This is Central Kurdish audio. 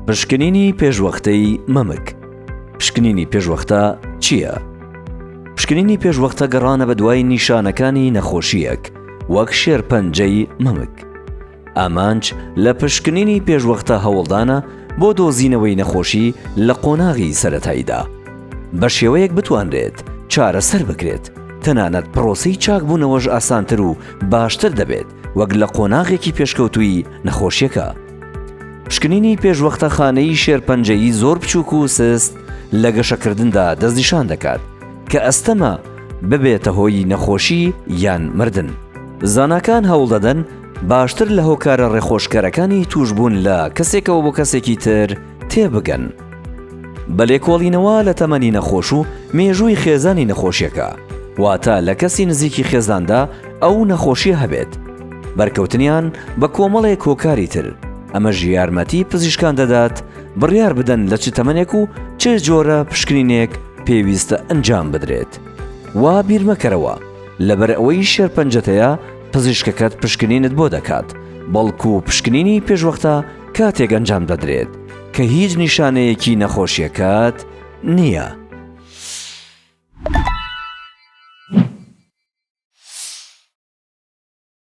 پشکنینی پێشوەختەی مەمک. پشکنینی پێشوەختە چییە؟ پشکنینی پێشوەختە گەڕانە بە دوای نیشانەکانی نەخۆشیەک وەک شێرپەنجەی مەمک. ئامانج لە پشکنینی پێشوەختە هەوڵدانە بۆ دۆزینەوەی نەخۆشی لە قۆناغی سەرەتاییدا بە شێوەیەک بتوانرێت چارەسەر بکرێت. تەنانەت پرۆسەی چاکبوونەوەش ئاسانتر و باشتر دەبێت وەک لە قۆناغێکی پێشکەوتووی نەخۆشیەکە. پشکنینی پێشوەختە خانەی شێرپەنجەیی زۆر بچووک و سست لە گەشەکردندا دەستنیشان دەکات کە ئەستەمە ببێتە هۆی نەخۆشی یان مردن. زاناکان هەوڵ دەدەن باشتر لە هۆکارە ڕێخۆشکەرەکانی توشبوون لە کەسێکەوە بۆ کەسێکی تر تێبگەن. بە لێکۆڵینەوە لە تەمەنی نەخۆش و مێژووی خێزانی نەخۆشیەکە، واتە لە کەسی نزیکی خێزاندا ئەو نەخۆشیە هەبێت. بەرکەوتنیان بە کۆمەڵێک هۆکاری تر ئەمەش یارمەتی پزیشکان دەدات بڕیار بدەن لە چ تەمەنێک و چه جۆرە پشکنینێک پێویستە ئەنجام بدرێت. وا بیر مەکەرەوە لەبەر ئەوەی شێرپەنجەتەیە پزیشکەکەت پشکنینت بۆ دەکات، بەڵکو پشکنینی پێشوەختە کاتێک ئەنجام دەدرێت کە هیچ نیشانەیەکی نەخۆشیەکەت نییە.